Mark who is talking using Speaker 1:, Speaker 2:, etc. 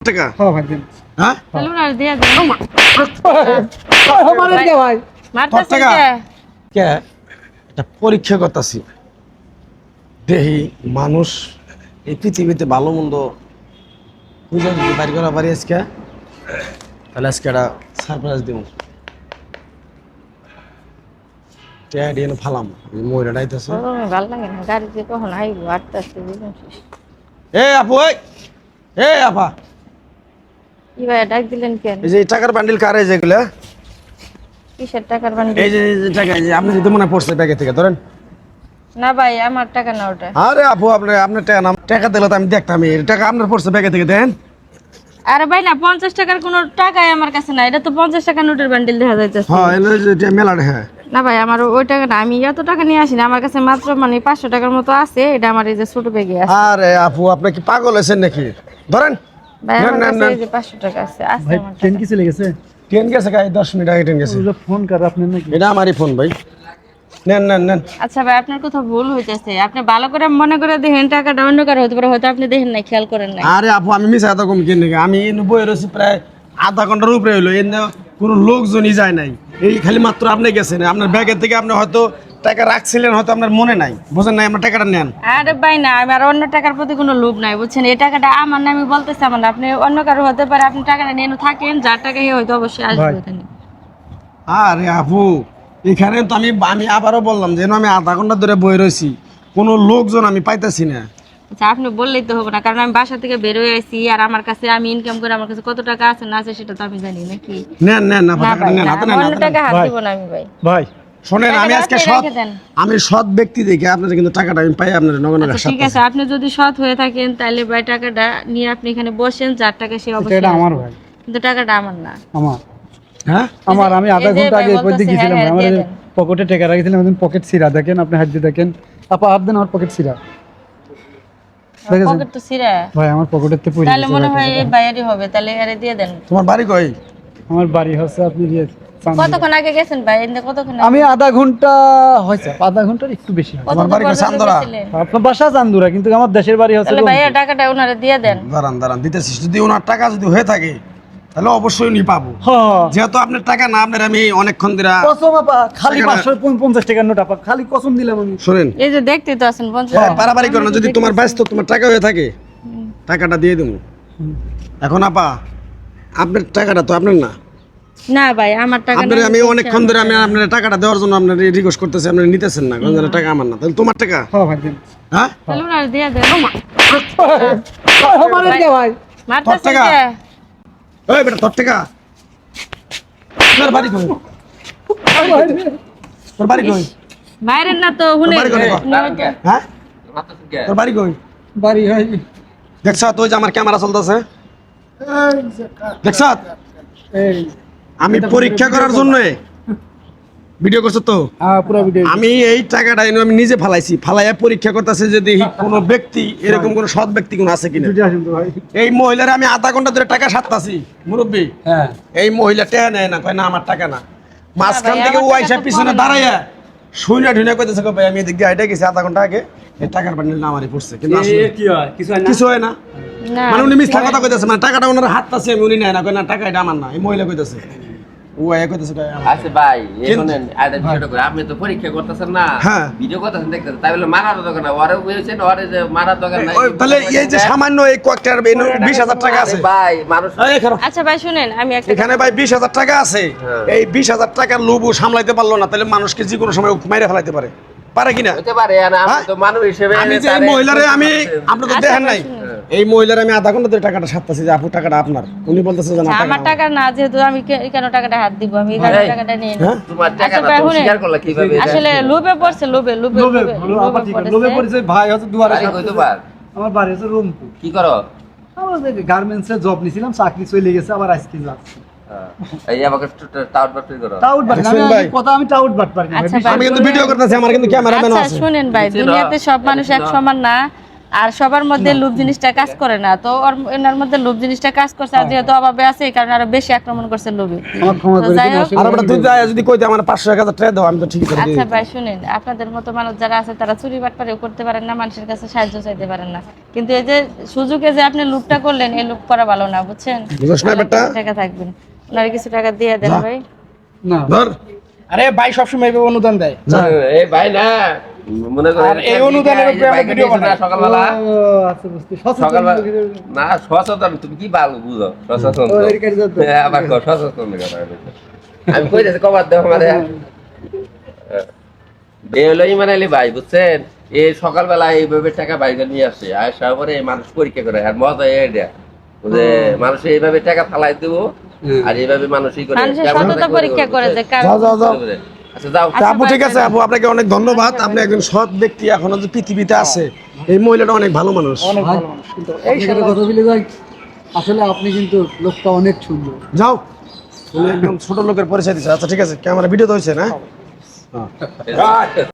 Speaker 1: টাকা
Speaker 2: হ্যাঁ ভাই দেন।
Speaker 1: হ্যাঁ
Speaker 3: চলুন আর দিয়া দেন।
Speaker 2: আমার কে ভাই
Speaker 3: মারতাছেন
Speaker 1: টাকা?
Speaker 3: কে?
Speaker 1: কে এটা পরীক্ষা করতেছি দেহি মানুষ এই পৃথিবীতে ভালো মন্দ বুঝে যদি বাড়ি করা পারি আজকে তাহলে আজকে একটা সারপ্রাইজ দিব টেডিয়ান ফালাম এই ময়রা ডাইতেছে
Speaker 3: গরমে ভাল লাগে না, গাড়িতে কখন আইবো আস্তে আস্তে বুঝুন শেষ।
Speaker 1: এ আপু এ আপা
Speaker 3: কি ভাই ডাক দিলেন কেন?
Speaker 1: এই যে টাকার বান্ডিল কারে যেগুলা
Speaker 3: কিসের টাকার বান্ডিল?
Speaker 1: এই যে টাকা এই যে আপনি যদি মনে পড়ছে ব্যাগে থেকে ধরেন
Speaker 3: না ভাই আমার টাকা না ওটা।
Speaker 1: আরে আপু আপনার টাকা না টাকা দিলে তো আমি দেখতাম এই টাকা আপনার পড়ছে ব্যাগে থেকে দেন
Speaker 3: আরে ভাই না 50 টাকার কোনো টাকাই আমার কাছে না, এটা তো 50 টাকা নোটের বান্ডিল দেখা যাইতেছে।
Speaker 1: হ্যাঁ এটা মেলা হ্যাঁ
Speaker 3: না ভাই আমার ওই টাকা না, আমি এত টাকা নিয়ে আসি না, আমার কাছে মাত্র মানে 500 টাকার মতো আছে, এটা আমার এই যে ছোট ব্যাগে আছে।
Speaker 1: আরে আপু আপনি কি পাগল আছেন নাকি ধরেন
Speaker 3: ভাই আমার
Speaker 1: না,
Speaker 3: কাছে
Speaker 1: না।
Speaker 3: এই যে 500 টাকা আছে
Speaker 2: ভাই
Speaker 3: আমার
Speaker 2: ট্রেন
Speaker 3: টাকা।
Speaker 2: কি চলে গেছে?
Speaker 1: ট্রেন গেছে গাই 10 মিনিট আগে ট্রেন গেছে
Speaker 2: ওগুলো ফোন কর আপনার নাকি?
Speaker 1: এটা আমারই ফোন ভাই নেন
Speaker 3: আচ্ছা ভাই আপনার কথা ভুল হইতেছে, আপনি ভালো করে মনে করে দেখেন টাকাটা অন্য কারো হতে পারে, হয়তো আপনি দেখেন নাই, খেয়াল করেন নাই।
Speaker 1: আরে আপু আমি মিছা এত কম কিনে আমি এনে বই রয়েছি প্রায় আধা ঘন্টার উপরে হইলো এনে কোনো লোকজনই যায় নাই এই খালি মাত্র আপনি গেছেন আপনার ব্যাগের থেকে আপনি হয়তো টাকা রাখছিলেন হয়তো আপনার মনে নাই বুঝেন নাই আমার টাকাটা নেন
Speaker 3: আরে ভাই না, আমার অন্য টাকার প্রতি কোনো লোভ নাই বুঝছেন, এই টাকাটা আমার না, আমি বলতেছি আমার না, আপনি অন্য কারো হতে পারে, আপনি টাকাটা নিয়ে থাকেন, যার টাকা হয়তো অবশ্যই আসবে
Speaker 2: ভাই।
Speaker 3: এখানে।
Speaker 1: আরে আপু এখানে তো আমি আবারও বললাম যেন আমি আধা ঘন্টা ধরে বই রয়েছি কোনো লোকজন আমি পাইতেছি না
Speaker 3: আচ্ছা আপনি বললেই তো হবে না, কারণ আমি বাসা থেকে বের হয়ে আসি, আর আমার কাছে আমি ইনকাম করে আমার কাছে কত টাকা আছে না আছে সেটা তো আমি জানি নাকি।
Speaker 1: নেন আপু
Speaker 3: না
Speaker 1: টাকাটা
Speaker 3: ভাই
Speaker 1: নেন
Speaker 3: না,
Speaker 1: হাতে
Speaker 3: আমি
Speaker 1: নেন
Speaker 3: অন্য
Speaker 1: হাতে নেন।
Speaker 3: টাকা হাত
Speaker 2: ভাই।
Speaker 3: দিব না আমি ভাই।
Speaker 2: ভাই
Speaker 1: শোনেন আমি
Speaker 3: টাকাটা
Speaker 1: আজকে
Speaker 3: আপনি
Speaker 1: সৎ
Speaker 3: রেখে দেন।
Speaker 1: আমি সৎ ব্যক্তি দেখে আপনাদের কিন্তু টাকাটা আমি পাই আপনাদের নগদ
Speaker 3: আচ্ছা ঠিক আছে, আপনি যদি সৎ হয়ে থাকেন তাহলে ভাই টাকাটা নিয়ে আপনি এখানে বসেন, যার টাকা সে অবশ্যই
Speaker 2: এটা আমার
Speaker 3: আসবে।
Speaker 2: ভাই
Speaker 3: কিন্তু টাকাটা আমার না।
Speaker 2: আমার
Speaker 1: হ্যাঁ
Speaker 2: আমার আমি আধা
Speaker 3: এই যে
Speaker 2: ঘন্টা
Speaker 3: ভাই
Speaker 2: আগে এরপর
Speaker 3: বলতেছে,
Speaker 2: দিয়ে গেছিলাম
Speaker 3: হ্যাঁ,
Speaker 2: আমার
Speaker 3: দিয়ে দেন।
Speaker 2: পকেটে টাকা রাখছিলাম একদিন পকেট ছিঁড়া দেখেন আপনি হাত দিয়ে দেখেন আপা হাত দেন আমার পকেট ছিঁড়া দেখেছেন?
Speaker 3: পকেট তো ছিঁড়া,
Speaker 2: ভাই আমার পকেটের তো পড়ে
Speaker 3: তাহলে
Speaker 2: গেছে
Speaker 3: মনে
Speaker 2: ভাই
Speaker 3: হয় এই বাইরে হবে, তাহলে আরে দিয়ে দেন।
Speaker 1: তোমার বাড়ি কই
Speaker 2: আমার বাড়ি হচ্ছে আপনি দিয়ে
Speaker 3: কতক্ষণ আগে গেছেন ভাই? এনে কতক্ষণ আগে?
Speaker 2: আমি আধা ঘন্টা হয়েছে আধা ঘন্টার একটু বেশি হয়।
Speaker 3: কত
Speaker 1: আমার বাড়ি
Speaker 3: দূর
Speaker 1: কই?
Speaker 3: পর্যন্ত
Speaker 1: চান্দরা?
Speaker 3: গেছিলেন?
Speaker 2: আপনার বাসা চান্দুরা কিন্তু আমার দেশের বাড়ি হচ্ছে
Speaker 3: তাহলে ভাইয়া টাকাটা ওনারে দিয়ে দেন।
Speaker 1: দাঁড়ান দিতেছি যদি ওনার টাকা যদি হয়ে থাকে তাহলে অবশ্যই উনি পাবো
Speaker 2: হ্যাঁ
Speaker 1: যেহেতু আপনার টাকা না আপনার আমি অনেকক্ষণ ধরে
Speaker 2: কসম আপা খালি
Speaker 1: টাকাটা-
Speaker 2: 550 টাকার নোট আপা খালি কসম দিলাম আমি
Speaker 1: শোনেন
Speaker 3: এই যে দেখতে তো আছেন 50
Speaker 1: হ্যাঁ, পারাপারি করো না যদি তোমার ব্যস্ত তোমার টাকা হয়ে থাকে টাকাটা দিয়ে দেবো এখন আপা আপনার টাকাটা তো আপনার না
Speaker 3: না ভাই আমার টাকা
Speaker 1: আপনার
Speaker 3: না,
Speaker 1: আমি অনেকক্ষণ ধরে আমি আপনার টাকাটা দেওয়ার জন্য আপনার রিকোয়েস্ট করতেছি আপনি নিতেছেন না কোন টাকা আমার না তাহলে তোমার টাকা
Speaker 2: হ্যাঁ ভাই দেন
Speaker 1: হ্যাঁ
Speaker 3: তাহলে ওনারে দিয়ে দেন।
Speaker 2: আমার কে ভাই
Speaker 3: মারতেছেন
Speaker 1: টাকা?
Speaker 3: কে?
Speaker 1: ওই বেটা তোর টাকা তোর বাড়ি কই তোর বাড়ি কই
Speaker 3: বাইরের না তো হুনে
Speaker 1: বাড়ি কোথায়? হ্যাঁ তোর বাড়ি কই
Speaker 2: বাড়ি হয়
Speaker 1: দেখছ তুই যে আমার ক্যামেরা চলতেছে দেখছ
Speaker 2: এই
Speaker 1: আমি পরীক্ষা করার জন্য ভিডিও করছো তো
Speaker 2: পুরো ভিডিও
Speaker 1: আমি এই টাকাটা এনে আমি নিজে ফালাইছি ফালাইয়া পরীক্ষা করতেছে যে দেখি কোনো ব্যক্তি এরকম কোনো সৎ ব্যক্তি কোনো আছে কিনা
Speaker 2: ভিডিও আসুন তো ভাই
Speaker 1: এই মহিলার আমি আধা ঘন্টা ধরে টাকা সারতাছি মুরব্বী
Speaker 2: হ্যাঁ
Speaker 1: এই মহিলা টাকা নেয় না কয় না আমার টাকা না মাঝখান
Speaker 3: ভাই,
Speaker 1: থেকে
Speaker 3: আমার
Speaker 1: ও
Speaker 3: টাকা
Speaker 1: আইসা
Speaker 3: তো
Speaker 1: পিছনে
Speaker 3: পরে না।
Speaker 1: দাঁড়াইয়া শুইনা ঢুইনা কইতেছে ভাই আমি এদিক দিয়ে আইটা গেছি আধা ঘন্টা আগে এই টাকার বান্ডিল না আমারই পড়ছে কিন্তু আসলে
Speaker 2: কি হয় কিছু হয় না
Speaker 1: কিছু হয় না
Speaker 3: না
Speaker 1: মানে উনি মিথ্যা কথা কইতেছে মানে টাকাটা ওনার হাত আছে আমি উনি নেয় না কয় না টাকা এটা আমার না এই মহিলা কইতেছে ও আয়া কইতেছে কয় আমার।
Speaker 4: আচ্ছা ভাই
Speaker 1: কিন্তু-
Speaker 4: শুনেন আরে ভিডিওটা করে আপনি তো পরীক্ষা করতেছেন না
Speaker 1: হ্যাঁ।
Speaker 4: ভিডিও করতেছেন দেখতেছেন তাই বলে মারার দোকান না ওরে হয়েছে না ওরে যে মারার দোকান না
Speaker 1: ওই তাহলে এই যে সামান্য এই কয়েকটার 20,000 টাকা আছে
Speaker 4: ভাই মানুষ
Speaker 1: এই খারাপ
Speaker 3: আচ্ছা ভাই শুনেন, আমি একটা
Speaker 1: এখানে ভাই 20,000 টাকা আছে
Speaker 4: হ্যাঁ।
Speaker 1: এই 20,000 টাকার লোভ ও সামলাইতে পারলো না তাহলে মানুষকে যে কোনো সময় মাইরে ফেলাইতে পারে পারে কিনা
Speaker 4: হতে পারে আর আমি
Speaker 1: হ্যাঁ?
Speaker 4: তো মানুষ হিসেবে
Speaker 1: আমি যে এই
Speaker 4: তারে-
Speaker 1: মহিলারে আমি আপনি তো
Speaker 3: আচ্ছা,
Speaker 1: দেখেন নাই
Speaker 3: শুনুন।
Speaker 1: এই মহিলারে আমি আধা ঘন্টা ধরে টাকাটা সারতাছি যে আপু টাকাটা আপনার উনি বলতেছে যে না
Speaker 3: আচ্ছা,
Speaker 1: টাকা
Speaker 3: আমার
Speaker 1: আমার।
Speaker 3: টাকা না, যেহেতু আমি কেন টাকাটা হাত দিব, আমি এই
Speaker 4: এই।
Speaker 3: টাকাটা নিয়ে নিই।
Speaker 1: হ্যাঁ?
Speaker 4: তোমার টাকা
Speaker 3: আচ্ছা
Speaker 4: না
Speaker 3: ভাই,
Speaker 4: তুমি
Speaker 3: শুনেন।
Speaker 4: স্বীকার করলা কিভাবে এটা?
Speaker 3: আসলে লোভে পড়ছে, লোভে লোভে
Speaker 2: লোভে
Speaker 3: লোভে
Speaker 2: ভালো আপা ঠিক আছে
Speaker 3: পড়েছে।
Speaker 2: লোভে পড়েছে ভাই হচ্ছে দুয়ারে
Speaker 4: বাড়ি কই তোমার
Speaker 2: আমার বাড়ি হচ্ছে রংপুর
Speaker 4: কি করো
Speaker 2: আমার গার্মেন্টসে জব নিছিলাম চাকরি চলে গেছে আবার আজকে যাচ্ছে
Speaker 4: এই আমাকে টাউট বাট করো
Speaker 2: টাউট বাট
Speaker 1: দেখছেন ভাই?
Speaker 2: কথা আমি টাউট বাট পারি না
Speaker 3: আচ্ছা
Speaker 2: ভাই।
Speaker 3: ভাই,
Speaker 1: আমি কিন্তু ভিডিও করতেছি আমার কিন্তু ক্যামেরাম্যান
Speaker 3: আচ্ছা
Speaker 1: আছে
Speaker 3: শুনেন ভাই,
Speaker 4: বুঝছি না।
Speaker 3: দুনিয়াতে সব মানুষ এক সমান না, আর সবার মধ্যে লোভ জিনিসটা কাজ করে না, তো এনার মধ্যে লোভ জিনিসটা কাজ করছে, আর যেহেতু অভাবে আছে এই কারণে আরো বেশি আক্রমণ করছে লোভে।
Speaker 2: আমার ক্ষমা
Speaker 3: তো
Speaker 2: করে
Speaker 3: যাই
Speaker 2: দিন
Speaker 3: হোক,
Speaker 2: আসলে
Speaker 1: আর আমরা তুই যায় যদি কইতে আমার 500-1000 টাকা দাও আমি তো ঠিক করে দিই।
Speaker 3: আচ্ছা ভাই শুনেন, আপনাদের মতো মানুষ যারা আছে তারা চুরি বাটপারিও করতে পারেন না, মানুষের কাছে সাহায্য চাইতে পারেন না, কিন্তু এই যে সুযোগে যে আপনি লুপটা করলেন এই লুপ করা ভালো না, বুঝছেন?
Speaker 1: বুঝছ না বেটা?
Speaker 3: টাকা থাকবেন, ওনারে কিছু টাকা দিয়ে দেন ভাই।
Speaker 2: না
Speaker 1: ধর
Speaker 5: আরে ভাই সবসময় এইভাবে অনুদান দেয়।
Speaker 4: এই ভাই না মনে করেন
Speaker 5: আর এই অনুদানের উপরে আমরা ভিডিও বানাই।
Speaker 4: সকালবেলা
Speaker 2: ও, আচ্ছা বুঝতে সচেতন
Speaker 4: সকালবেলা
Speaker 2: লোকেদের-
Speaker 4: না সচেতন, তুমি কি ভালো বুঝো সচেতন
Speaker 2: ও,
Speaker 4: তো।
Speaker 2: এর কাছে যাতো।
Speaker 4: হ্যাঁ, আবার কও, সচেতন কথা বলছো। আমি কই যাচ্ছি কবার দেবো মানে বেহলো ইমান আলী ভাই বুঝছেন, এই সকালবেলা এইভাবে টাকা বাইরে নিয়ে আসে, আসার পরে মানুষ পরীক্ষা করে, আর মজা এটা যে মানুষ এইভাবে টাকা ফালাই দেবো আর এইভাবে মানুষই করে
Speaker 3: মানুষের
Speaker 4: কেমন
Speaker 3: সততা
Speaker 4: করে
Speaker 3: পরীক্ষা করে যে কার
Speaker 1: যাও যাও যাও।
Speaker 4: আচ্ছা যাও।
Speaker 1: তা আপু ঠিক আছে আপু, আপনাকে অনেক ধন্যবাদ। আপনি একজন সৎ ব্যক্তি, এখনো যে পৃথিবীতে আছে। এই মহিলাটা অনেক ভালো মানুষ।
Speaker 5: অনেক
Speaker 2: ভাই,
Speaker 5: ভালো মানুষ। কিন্তু
Speaker 2: এই সাথে কথা বলে যাই, আসলে আপনি কিন্তু লোকটা অনেক সুন্দর।
Speaker 1: যাও, উনি একদম ছোট লোকের পরিচয় দিচ্ছে। আচ্ছা ঠিক আছে, ক্যামেরা ভিডিও তো হয়েছে না?
Speaker 4: এই